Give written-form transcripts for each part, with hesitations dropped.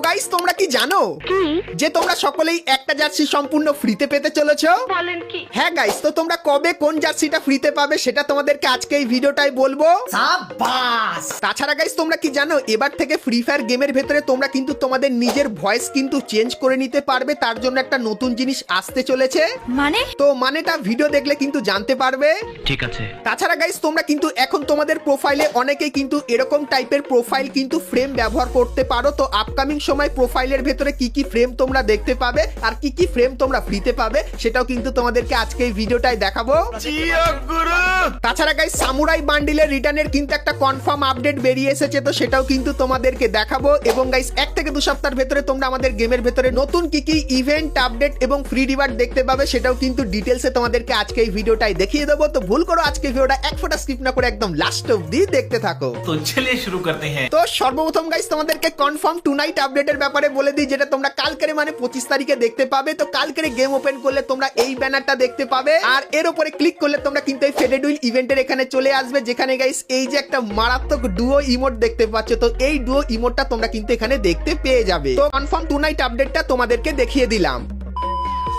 Guys তোমরা কি জানো যে তোমরা সকলেই একটা জার্সি সম্পূর্ণ ফ্রিতে পেতে চলেছো? বলেন কি? হ্যাঁ গাইস, তো তোমরা কবে কোন জার্সিটা ফ্রিতে পাবে সেটা তোমাদেরকে আজকে এই ভিডিওটাই বলবো। সাবাস। তাছাড়া গাইস তোমরা কি জানো এবার থেকে ফ্রি ফায়ার গেমের ভেতরে তোমরা কিন্তু তোমাদের নিজের ভয়েস কিন্তু চেঞ্জ করে নিতে পারবে, তার জন্য একটা নতুন জিনিস আসতে চলেছে। মানে তো মানেটা ভিডিও দেখলে কিন্তু জানতে পারবে। ঠিক আছে। তাছাড়া গাইস তোমরা কিন্তু এখন তোমাদের প্রোফাইলে অনেকেই কিন্তু এরকম টাইপের প্রোফাইল কিন্তু ফ্রেম ব্যবহার করতে পারো। তো আপকামিং সময় প্রোফাইলের ভেতরে কি কি ফ্রেম তোমরা দেখতে পাবে আর কি কি ফ্রেম তোমরা ফ্রিতে পাবে সেটাও কিন্তু তোমাদেরকে আজকে এই ভিডিওটাই দেখাবো। তাছাড়া গাইস সামুরাই বান্ডিলের রিটার্নের কিন্তু একটা কনফার্ম আপডেট বেরিয়ে এসেছে, তো সেটাও কিন্তু তোমাদেরকে দেখাবো। এবং গাইস 1 থেকে 2 সপ্তাহের ভেতরে তোমরা আমাদের গেমের ভেতরে নতুন কি কি ইভেন্ট আপডেট এবং ফ্রি রিওয়ার্ড দেখতে পাবে সেটাও কিন্তু ডিটেইলসে তোমাদেরকে আজকে এই ভিডিওটাই দেখিয়ে দেবো। তো ভুল করো আজকে ভিডিওটা এক ফোঁটা স্কিপ না করে একদম লাস্ট অবধি দেখতে থাকো। তো চলিए शुरू करते हैं। তো সর্বপ্রথম গাইস তোমাদেরকে কনফার্ম টু নাইট আপডেটের ব্যাপারে বলে দিই, যেটা তোমরা কালকের মানে 25 তারিখে দেখতে পাবে। তো কালকের গেম ওপেন করলে তোমরা এই ব্যানারটা দেখতে পাবে, আর এর উপরে ক্লিক করলে তোমরা কিন্তু এই ফেডেড উইল ইভেন্টের এখানে চলে আসবে, যেখানে গাইস এই যে একটা মারাত্মক ডুও ইমোট দেখতে পাচ্ছ। তো এই ডুও ইমোটটা তোমরা কিন্তু এখানে দেখতে পেয়ে যাবে। তো কনফার্ম টু নাইট আপডেটটা তোমাদেরকে দেখিয়ে দিলাম।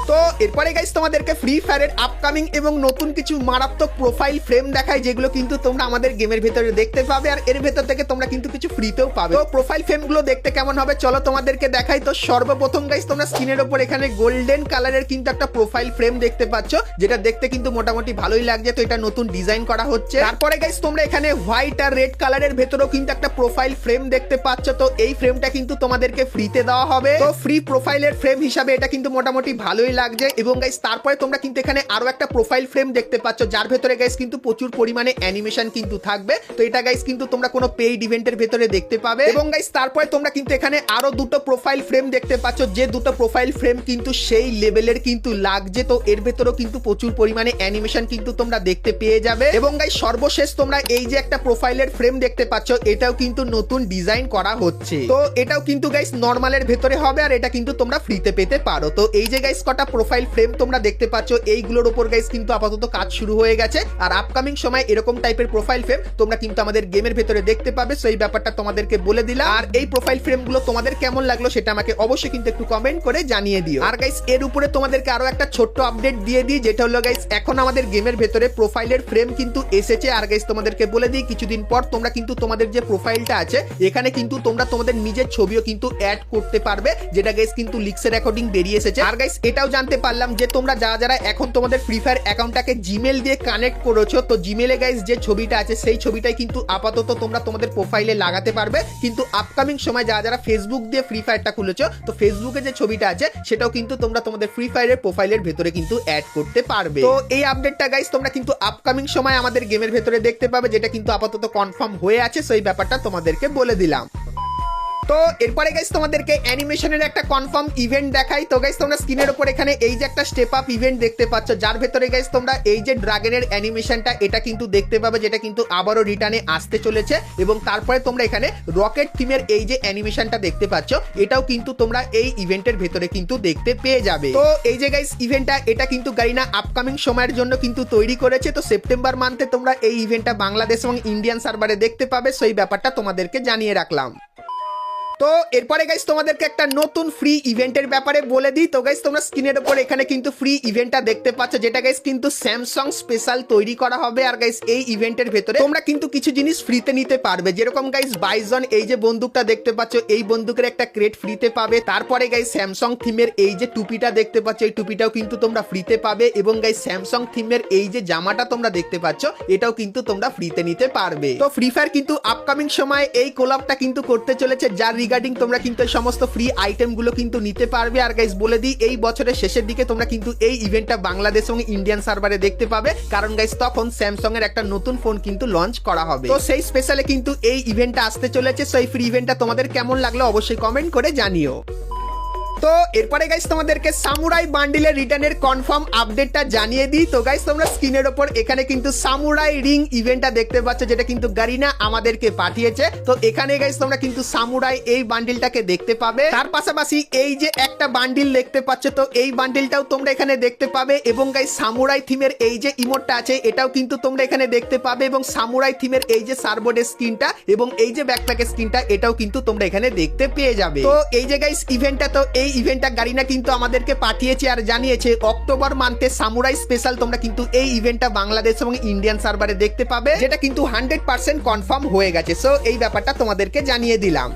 তো এরপরে গাইস তোমাদেরকে ফ্রি ফায়ারের আপকামিং এবং নতুন কিছু মারাত্মক প্রোফাইল ফ্রেম দেখায়, যেগুলো কিন্তু তোমরা আমাদের গেমের ভেতরে দেখতে পাবে, আর এর ভেতর থেকে তোমরা কিন্তু কিছু ফ্রিতেও পাবে। তো প্রোফাইল ফ্রেমগুলো দেখতে কেমন হবে চলো তোমাদেরকে দেখাই। তো সর্বপ্রথম গাইস তোমরা স্ক্রিনের উপর এখানে গোল্ডেন কালারের কিন্তু একটা প্রোফাইল ফ্রেম দেখতে পাচ্ছ, যেটা দেখতে কিন্তু মোটামুটি ভালোই লাগছে। তো এটা নতুন ডিজাইন করা হচ্ছে। তারপরে গাইস তোমরা এখানে হোয়াইট আর রেড কালারের ভেতরেও কিন্তু একটা প্রোফাইল ফ্রেম দেখতে পাচ্ছ। তো এই ফ্রেমটা কিন্তু তোমাদেরকে ফ্রিতে দেওয়া হবে। তো ফ্রি প্রোফাইলের ফ্রেম হিসাবে এটা কিন্তু মোটামুটি ভালোই লাগছে। এবং গাইস তারপরে তোমরা কিন্তু এখানে আরো একটা প্রোফাইল ফ্রেম দেখতে পাচ্ছ, যার ভেতরে গাইস কিন্তু প্রচুর পরিমাণে অ্যানিমেশন কিন্তু থাকবে। তো এটা গাইস কিন্তু তোমরা কোনো পেইড ইভেন্টের ভেতরে দেখতে পাবে। এবং গাইস তারপরে তোমরা কিন্তু এখানে আরো দুটো প্রোফাইল ফ্রেম দেখতে পাচ্ছ, যে দুটো প্রোফাইল ফ্রেম কিন্তু সেই লেভেলের কিন্তু লাগছে। তো এর ভেতরেও কিন্তু প্রচুর পরিমাণে অ্যানিমেশন কিন্তু তোমরা দেখতে পেয়ে যাবে। এবং গাইস সর্বশেষ তোমরা এই যে একটা প্রোফাইলের ফ্রেম দেখতে পাচ্ছ, এটাও কিন্তু নতুন ডিজাইন করা হচ্ছে। তো এটাও কিন্তু গাইস নরমালের ভেতরে হবে, আর এটা কিন্তু তোমরা ফ্রিতে পেতে পারো। তো এই যে গাইস কটা প্রোফাইল ফ্রেম তোমরা দেখতে পাচ্ছ, এইগুলোর উপর গাইস কিন্তু আপাতত কাজ শুরু হয়ে গেছে। আর আপকামিং সময় এরকম টাইপের প্রোফাইল ফ্রেম তোমরা কিন্তু আমাদের গেমের ভেতরে দেখতে পাবে। সেই ব্যাপারটা তোমাদেরকে বলে দিলাম। আর এই প্রোফাইল ফ্রেমগুলো তোমাদের কেমন লাগলো সেটা আমাকে অবশ্যই কিন্তু একটু কমেন্ট করে জানিয়ে দিও। আর গাইস এর উপরে তোমাদেরকে আরো একটা ছোট্ট আপডেট দিয়ে দিই, যেটা হলো গাইস এখন আমাদের গেমের ভেতরে প্রোফাইলের ফ্রেম কিন্তু এসেছে। আর গাইস তোমাদেরকে বলে দিই কিছুদিন পর তোমরা কিন্তু তোমাদের যে প্রোফাইলটা আছে এখানে কিন্তু তোমরা তোমাদের নিজের ছবিও কিন্তু অ্যাড করতে পারবে, যেটা গাইস কিন্তু লিক্সের অ্যাকর্ডিং বেরিয়ে এসেছে। আর গাইস এটাও জানতে পারলাম যে তোমরা যারা এখন তোমাদের ফ্রি ফায়ার অ্যাকাউন্টটাকে জিমেল দিয়ে কানেক্ট করেছো, তো জিমেলে গাইস যে ছবিটা আছে সেই ছবিটাই কিন্তু আপাতত তোমরা তোমাদের প্রোফাইলে লাগাতে পারবে। কিন্তু আপকামিং সময় যারা ফেসবুক দিয়ে ফ্রি ফায়ারটা খুলেছো, তো ফেসবুকে যে ছবিটা আছে সেটাও কিন্তু তোমরা তোমাদের ফ্রি ফায়ারের প্রোফাইলের ভেতরে কিন্তু অ্যাড করতে পারবে। তো এই আপডেটটা গাইস তোমরা কিন্তু আপকামিং সময় আমাদের গেমের ভেতরে দেখতে পাবে, যেটা কিন্তু আপাতত কনফার্ম হয়ে আছে। সেই ব্যাপারটা তোমাদেরকে বলে দিলাম। তো এরপরে গাইস তোমাদেরকে অ্যানিমেশনের একটা কনফার্ম ইভেন্ট দেখাই। তো গাইস তোমরা স্ক্রিনের উপর এখানে এই যে একটা স্টেপ আপ ইভেন্ট দেখতে পাচ্ছ, যার ভেতরে গাইস তোমরা এই যে ড্রাগনের অ্যানিমেশনটা এটা কিন্তু দেখতে পাবে, যেটা কিন্তু আবারও রিটার্নে আসতে চলেছে। এবং তারপরে তোমরা এখানে রকেট থিমের এই যে অ্যানিমেশনটা দেখতে পাচ্ছ, এটাও কিন্তু তোমরা এই ইভেন্টের ভেতরে কিন্তু দেখতে পেয়ে যাবে। তো এই যে গাইস ইভেন্টটা এটা কিন্তু গারিনা আপকামিং সময়ের জন্য কিন্তু তৈরি করেছে। তো সেপ্টেম্বর মান্থে তোমরা এই ইভেন্টটা বাংলাদেশ এবং ইন্ডিয়ান সার্ভারে দেখতে পাবে। সেই ব্যাপারটা তোমাদেরকে জানিয়ে রাখলাম। তো এরপরে গাইস তোমাদেরকে একটা নতুন ফ্রি ইভেন্টের ব্যাপারে বলে দিই। তো গাইস তোমরা স্ক্রিনের উপর এখানে কিন্তু ফ্রি ইভেন্টটা দেখতে পাচ্ছ, যেটা গাইস কিন্তু স্যামসাং স্পেশাল তৈরি করা হবে। আর গাইস এই ইভেন্টের ভেতরে তোমরা কিন্তু কিছু জিনিস ফ্রিতে নিতে পারবে, যেরকম গাইস বাইজন এই যে বন্দুকটা দেখতে পাচ্ছ, এই বন্দুকের একটা ক্রেট ফ্রিতে পাবে। তারপরে গাইস স্যামসাং থিমের এই যে টুপিটা দেখতে পাচ্ছ, এই টুপিটাও কিন্তু তোমরা ফ্রিতে পাবে। এবং গাইস স্যামসাং থিমের এই যে জামাটা তোমরা দেখতে পাচ্ছ, এটাও কিন্তু তোমরা ফ্রিতে নিতে পারবে। তো ফ্রি ফায়ার কিন্তু আপকামিং সময় এই কোলাবটা কিন্তু করতে চলেছে, যার রিগার্ডিং তোমরা কিন্তু সমস্ত ফ্রি আইটেম গুলো কিন্তু নিতে পারবে। আর গাইস বলে দিই এই বছরের শেষের দিকে তোমরা কিন্তু এই ইভেন্টটা বাংলাদেশ এবং ইন্ডিয়ান সার্ভারে দেখতে পাবে, কারণ গাইস তখন স্যামসাং এর একটা নতুন ফোন কিন্তু লঞ্চ করা হবে। তো সেই স্পেশালে কিন্তু এই ইভেন্টটা আসতে চলেছে। সেই ফ্রি ইভেন্টটা তোমাদের কেমন লাগলো অবশ্যই কমেন্ট করে জানিও। তো এরপরে গাইস তোমাদেরকে সামুরাই বান্ডিলের রিটার্নের কনফার্ম আপডেটটা জানিয়ে দিই। তো গাইস তোমরা স্ক্রিনের ওপর এখানে কিন্তু সামুরাই রিং ইভেন্টটা দেখতে পাচ্ছ, যেটা কিন্তু গারিনা আমাদেরকে পাঠিয়েছে। তো এখানে গাইস তোমরা কিন্তু সামুরাই এই বান্ডিলটাকে দেখতে পাবে। তার পাশাপাশি এই যে একটা বান্ডিল দেখতে পাচ্ছ, তো এই বান্ডিলটাও তোমরা এখানে দেখতে পাবে। এবং গাইস সামুরাই থিমের এই যে ইমোটটা আছে এটাও কিন্তু তোমরা এখানে দেখতে পাবে। এবং সামুরাই থিমের এই যে সার্বোর্ডের স্ক্রিনটা এবং এই যে ব্যাকপ্যাকের স্ক্রিনটা এটাও কিন্তু তোমরা এখানে দেখতে পেয়ে যাবে। তো এই যে গাইস ইভেন্টটা, তো এই ইভেন্টটা গারিনা কিন্তু আমাদেরকে পাঠিয়েছে আর জানিয়েছে অক্টোবর মান্থে সামুরাই স্পেশাল তোমরা কিন্তু এই ইভেন্টটা বাংলাদেশ এবং ইন্ডিয়ান সার্ভারে দেখতে পাবে, যেটা কিন্তু 100% কনফার্ম হয়ে গেছে। সো এই ব্যাপারটা তোমাদেরকে জানিয়ে দিলাম।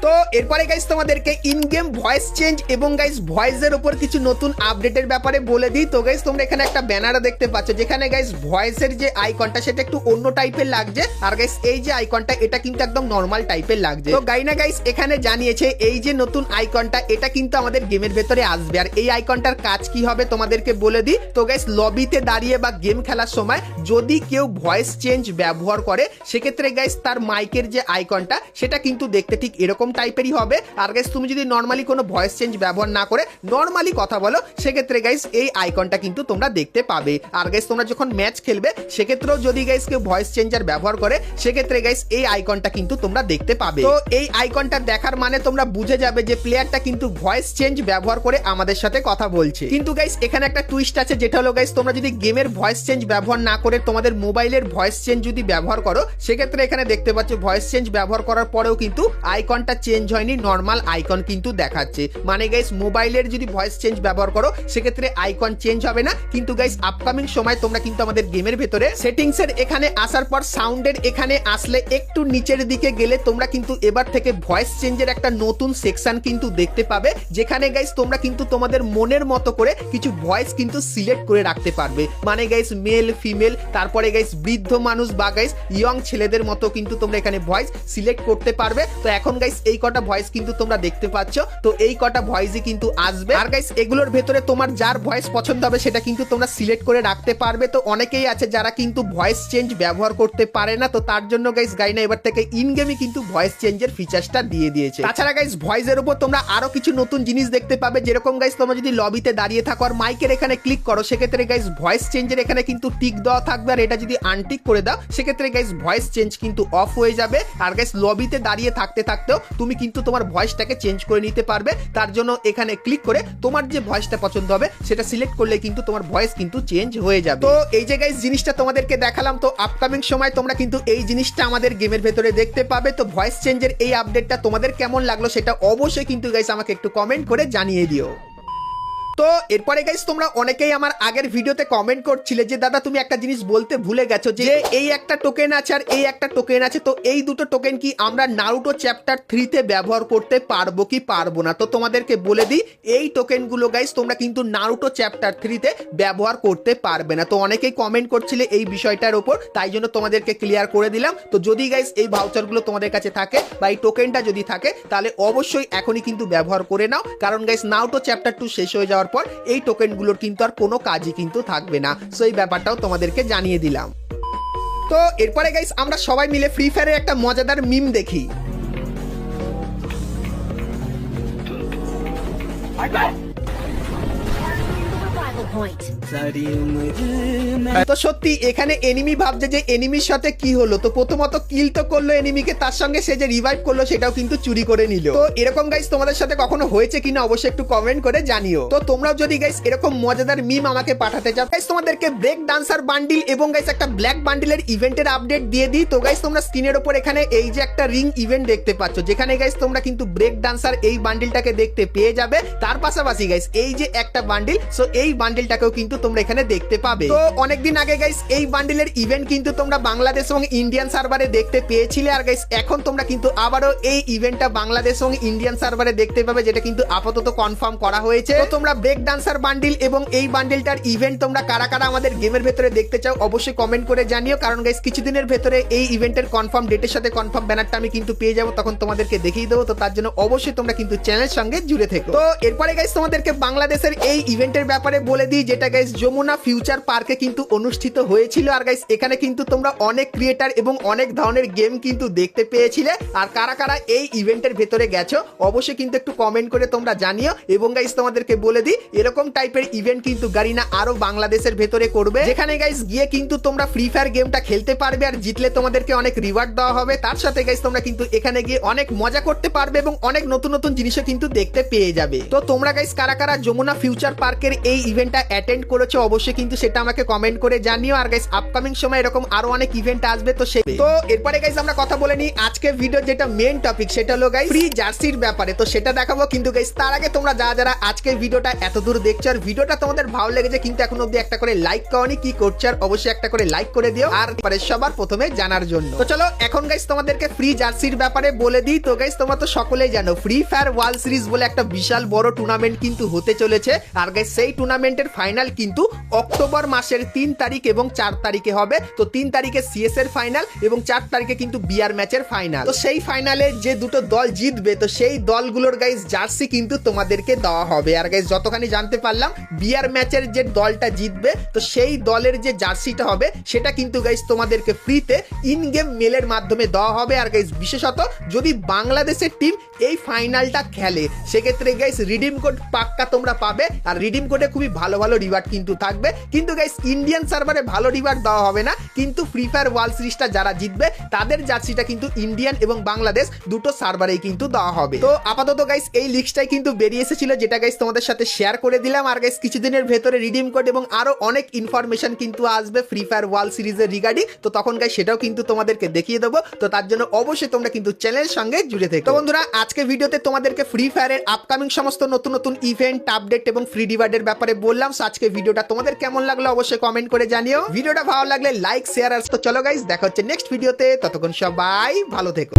তো এরপরে গাইস তোমাদেরকে ইন গেম ভয়েস চেঞ্জ এবং গাইস ভয়েসের উপর কিছু নতুন আপডেটের ব্যাপারে বলে দিই। তো গাইস তোমরা এখানে একটা ব্যানার দেখতে পাচ্ছ, যেখানে গাইস ভয়েসের যে আইকনটা সেটা একটু অন্য টাইপের লাগছে, আর গাইস এই যে আইকনটা এটা কিন্তু একদম নরমাল টাইপের লাগছে। তো গাইনা গাইস এখানে জানিয়েছে এই যে নতুন আইকনটা এটা কিন্তু আমাদের গেমের ভেতরে আসবে। আর এই আইকনটার কাজ কি হবে তোমাদেরকে বলে দিই। তো গাইস লবিতে দাঁড়িয়ে বা গেম খেলার সময় যদি কেউ ভয়েস চেঞ্জ ব্যবহার করে, সেক্ষেত্রে গাইস তার মাইকের যে আইকনটা সেটা কিন্তু দেখতে ঠিক এরকম টাইপেরই হবে। আর গাইস তুমি যদি নরমালি কোনো ভয়েস চেঞ্জ ব্যবহার না করে নরমালি কথা বলো, সেক্ষেত্রে গাইস এই আইকনটা কিন্তু তোমরা দেখতে পাবে। আর গাইস তোমরা যখন ম্যাচ খেলবে সেক্ষেত্রেও যদি গাইস কেউ ভয়েস চেঞ্জার ব্যবহার করে, সেক্ষেত্রে গাইস এই আইকনটা কিন্তু তোমরা দেখতে পাবে। তো এই আইকনটা দেখার মানে তোমরা বুঝে যাবে যে প্লেয়ারটা কিন্তু ভয়েস চেঞ্জ ব্যবহার করে আমাদের সাথে কথা বলছে। কিন্তু গাইস এখানে একটা টুইস্ট আছে, যেটা হলো গাইস তোমরা যদি গেমের ভয়েস চেঞ্জ ব্যবহার না করে তোমাদের মোবাইলের ভয়েস চেঞ্জ যদি ব্যবহার করো, সেক্ষেত্রে এখানে দেখতে পাচ্ছ ভয়েস চেঞ্জ ব্যবহার করার পরেও কিন্তু আইকনটা চেঞ্জ হয়নি, নরমাল আইকন কিন্তু দেখাচ্ছে। মানে গাইস মোবাইলের যদি ভয়েস চেঞ্জ ব্যবহার করো সেক্ষেত্রে আইকন চেঞ্জ হবে না। কিন্তু গাইস আপকামিং সময় তোমরা কিন্তু আমাদের গেমের ভেতরে সেটিংস এর এখানে আসার পর সাউন্ডের এখানে আসলে একটু নিচের দিকে গেলে তোমরা কিন্তু এবার থেকে ভয়েস চেঞ্জের একটা নতুন সেকশন কিন্তু দেখতে পাবে, যেখানে গাইস তোমরা কিন্তু তোমাদের মনের মতো করে কিছু ভয়েস কিন্তু সিলেক্ট করে রাখতে পারবে। মানে গাইস মেল ফিমেল, তারপরে গাইস বৃদ্ধ মানুষ বা গাইস ইয়ং ছেলেদের মতো কিন্তু তোমরা এখানে ভয়েস সিলেক্ট করতে পারবে। তো এখন গাইস এই কটা ভয়েস কিন্তু তোমরা দেখতে পাচ্ছ, তো এই কটা ভয়েসই কিন্তু আসবে। আর গাইস এগুলোর ভেতরে তোমার যার ভয়েস পছন্দ হবে সেটা কিন্তু তোমরা সিলেক্ট করে রাখতে পারবে। তো অনেকেই আছে যারা কিন্তু ভয়েস চেঞ্জ ব্যবহার করতে পারে না, তো তার জন্য গাইস গাইনা এবার থেকে ইন গেমে কিন্তু ভয়েস চেঞ্জের ফিচারসটা দিয়ে দিয়েছে। তাছাড়া গাইস ভয়েসের উপর তোমরা আরো কিছু নতুন জিনিস দেখতে পাবে, যেরকম গাইস তোমরা যদি লবিতে দাঁড়িয়ে থাকো আর মাইকের এখানে ক্লিক করো, সেক্ষেত্রে গাইস ভয়েস চেঞ্জের এখানে কিন্তু টিক দেওয়া থাকবে। আর এটা যদি আনটিক করে দাও, সেক্ষেত্রে গাইস ভয়েস চেঞ্জ কিন্তু অফ হয়ে যাবে। আর গাইস লবিতে দাঁড়িয়ে থাকতে থাকতেও তুমি কিন্তু তোমার ভয়েসটাকে চেঞ্জ করে নিতে পারবে। তার জন্য এখানে ক্লিক করে তোমার যে ভয়েসটা পছন্দ হবে সেটা সিলেক্ট করলে কিন্তু তোমার ভয়েস কিন্তু চেঞ্জ হয়ে যাবে। তো এই যে গাইস জিনিসটা তোমাদেরকে দেখালাম, তো আপকামিং সময় তোমরা কিন্তু এই জিনিসটা আমাদের গেমের ভেতরে দেখতে পাবে। তো ভয়েস চেঞ্জের এই আপডেটটা তোমাদের কেমন লাগলো সেটা অবশ্যই কিন্তু গাইস আমাকে একটু কমেন্ট করে জানিয়ে দিও। তো এরপরে গাইস তোমরা অনেকেই আমার আগের ভিডিওতে কমেন্ট করছিলে যে দাদা তুমি একটা জিনিস বলতে ভুলে গেছো, যে এই একটা টোকেন আছে আর এই একটা টোকেন আছে, তো এই দুটো টোকেন কি আমরা নারুটো চ্যাপ্টার 3 তে ব্যবহার করতে পারবো কি পারবো না। তো তোমাদেরকে বলে দিই এই টোকেনগুলো গাইস তোমরা কিন্তু নারুটো চ্যাপ্টার 3 তে ব্যবহার করতে পারবে না। তো অনেকেই কমেন্ট করছিলে এই বিষয়টার উপর, তাই জন্য তোমাদেরকে ক্লিয়ার করে দিলাম। তো যদি গাইস এই ভাউচারগুলো তোমাদের কাছে থাকে বা এই টোকেনটা যদি থাকে, তাহলে অবশ্যই এখনই কিন্তু ব্যবহার করে নাও, কারণ গাইস নারুটো চ্যাপ্টার 2 শেষ হয়ে যাওয়ার পর এই টোকেনগুলোর কিন্তু আর কোনো কাজই কিন্তু থাকবে না। সো এই ব্যাপারটাও তোমাদেরকে জানিয়ে দিলাম। তো এরপরে গাইস আমরা সবাই মিলে ফ্রি ফায়ারের একটা মজাদার মিম দেখি। তো সত্যি এখানে এনিমি ভাবছে যে এনিমির সাথে কি হলো। তো প্রথমত কিল তো করলো এনিমিকে, তার সঙ্গে সে যে রিভাইভ করলো সেটাও কিন্তু চুরি করে নিল। তো এরকম গাইস তোমাদের সাথে কখনো হয়েছে কিনা অবশ্যই একটু কমেন্ট করে জানিও। তো তোমরাও যদি গাইস এরকম মজাদার মিম আমাকে পাঠাতে চাও, গাইস তোমাদেরকে ব্রেক ডান্সার বান্ডিল এবং গাইস একটা ব্ল্যাক বান্ডিলের ইভেন্টের আপডেট দিয়ে দিই। তো গাইস তোমরা স্ক্রিনের উপর এখানে এই যে একটা রিং ইভেন্ট দেখতে পাচ্ছ, যেখানে গাইস তোমরা কিন্তু ব্রেক ডান্সার এই বান্ডিলটাকে দেখতে পেয়ে যাবে। তার পাশাপাশি গাইস এই যে একটা বান্ডিল, সো এই বান্ডিলটাকেও কিন্তু তোমরা এখানে দেখতে পাবে। তো অনেকদিন আগে গাইস এই বান্ডিলের ইভেন্ট কিন্তু তোমরা বাংলাদেশ এবং ইন্ডিয়ান সার্ভারে দেখতে পেয়েছিলে। আর গাইস এখন তোমরা কিন্তু আবারও এই ইভেন্টটা বাংলাদেশ এবং ইন্ডিয়ান সার্ভারে দেখতে পাবে, যেটা কিন্তু আপাতত কনফার্ম করা হয়েছে। তো তোমরা ব্রেক ডান্সার বান্ডিল এবং এই বান্ডিলটার ইভেন্ট তোমরা কারা কারা আমাদের গেমের ভেতরে দেখতে চাও অবশ্যই কমেন্ট করে জানিও, কারণ গাইস কিছুদিনের ভেতরে এই ইভেন্টের কনফার্ম ডেটের সাথে কনফার্ম ব্যানারটা আমি কিন্তু পেয়ে যাবো, তখন তোমাদেরকে দেখিয়ে দেবো। তো তার জন্য অবশ্যই তোমরা কিন্তু চ্যানেলের সঙ্গে জুড়ে থেকো। তো এরপরে গাইস তোমাদেরকে বাংলাদেশের এই ইভেন্টের ব্যাপারে বলে দিই, যেটা গাইস যমুনা ফিউচার পার্কে কিন্তু অনুষ্ঠিত হয়েছিল। আর গাইস এখানে কিন্তু তোমরা অনেক ক্রিয়েটার এবং অনেক ধরনের গেম কিন্তু দেখতে পেয়েছিলে। আর কারা কারা এই ইভেন্টের ভেতরে গেছো অবশ্যই কিন্তু একটু কমেন্ট করে তোমরা জানিও। এবং গাইস তোমাদেরকে বলে দিই, এরকম টাইপের ইভেন্ট কিন্তু গারিনা আরো বাংলাদেশের ভেতরে করবে, যেখানে গাইস গিয়ে কিন্তু তোমরা ফ্রি ফায়ার গেমটা খেলতে পারবে আর জিতলে তোমাদেরকে অনেক রিওয়ার্ড দেওয়া হবে। তার সাথে গাইস তোমরা কিন্তু এখানে গিয়ে অনেক মজা করতে পারবে এবং অনেক নতুন নতুন জিনিসও কিন্তু দেখতে পেয়ে যাবে। তো তোমরা গাইস কারা কারা যমুনা ফিউচার পার্কের এই ইভেন্টটা অ্যাটেন্ড করেছো অবশ্যই কিন্তু সেটা আমাকে কমেন্ট করে জানিও। আর গাইস আপকামিং সময় এরকম আরো অনেক ইভেন্ট আসবে। তো এরপরে গাইস আমরা কথা বলে নিই আজকে ভিডিও যেটা মেন টপিক, সেটা হলো গাইস ফ্রি জার্সির ব্যাপারে। তো সেটা দেখাবো, কিন্তু গাইস তার আগে তোমরা যারা আজকে ভিডিওটা এত দূর দেখছো আর ভিডিওটা তোমাদের ভালো লেগেছে কিন্তু এখন অবধি একটা করে লাইক করনি, কি করছো আর অবশ্যই একটা করে লাইক করে দিও আর সবার প্রথমে জানার জন্য। তো চলো এখন গাইস তোমাদেরকে ফ্রি জার্সির ব্যাপারে বলে দিই। তো গাইস তোমরা তো সকলেই জানো ফ্রি ফায়ার ওয়ার্ল্ড সিরিজ বলে একটা বিশাল বড় টুর্নামেন্ট কিন্তু হতে চলেছে। আর গাইস সেই টুর্নামেন্টের ফাইনাল কিন্তু অক্টোবর মাসের 3 তারিখ এবং 4 তারিখে হবে। তো 3 তারিখে সিএস এর ফাইনাল এবং 4 তারিখে কিন্তু বিআর ম্যাচের ফাইনাল। তো সেই ফাইনালে যে দুটো দল জিতবে তো সেই দলগুলোর গাইস জার্সি কিন্তু তোমাদেরকে দেওয়া হবে। আর গাইস যতখানি জানতে পারলাম বিআর ম্যাচের যে দলটা জিতবে তো সেই দলের যে জার্সিটা হবে সেটা কিন্তু গাইস তোমাদেরকে ফ্রিতে ইন গেম মেলের মাধ্যমে দেওয়া হবে। আর গাইস বিশেষত যদি বাংলাদেশের টিম এই ফাইনালটা খেলে সেক্ষেত্রে গাইস রিডিম কোড পাক্কা তোমরা পাবে। আর রিডিম কোডে খুবই ভালো ভালো রিওয়ার্ড কিন্তু থাকবে। কিন্তু গাইস ইন্ডিয়ান সার্ভারে ভালো রিওয়ার্ড দেওয়া হবে না, কিন্তু ফ্রি ফায়ার ওয়ার্ল্ড সিরিজটা যারা জিতবে তাদের জার্সিটা কিন্তু ইন্ডিয়ান এবং বাংলাদেশ দুটো সার্ভারেই কিন্তু দেওয়া হবে। তো আপাতত গাইস এই লিস্টটাই কিন্তু বেরিয়ে এসেছিল, যেটা গাইস তোমাদের সাথে শেয়ার করে দিলাম। আর গাইস কিছুদিনের ভেতরে রিডিম কোড এবং আরো অনেক ইনফরমেশন কিন্তু আসবে ফ্রি ফায়ার ওয়ার্ল্ড সিরিজের রিগার্ডিং। তো তখন গাইস সেটাও কিন্তু তোমাদেরকে দেখিয়ে দেবো। তো তার জন্য অবশ্যই তোমরা কিন্তু চ্যানেলের সঙ্গে জুড়ে থেকো। তো বন্ধুরা আজকে ভিডিওতে তোমাদেরকে ফ্রি ফায়ারের আপকামিং সমস্ত নতুন নতুন ইভেন্ট আপডেট এবং ফ্রি রিওয়ার্ডের ব্যাপারে বললাম। সো আজকে ভিডিওটা তোমাদের কেমন লাগলো অবশ্যই কমেন্ট করে জানিও। ভিডিওটা ভালো লাগলে লাইক শেয়ার আর তো চলো গাইস দেখা হচ্ছে নেক্সট ভিডিওতে, ততক্ষণ সবাই ভালো থেকো।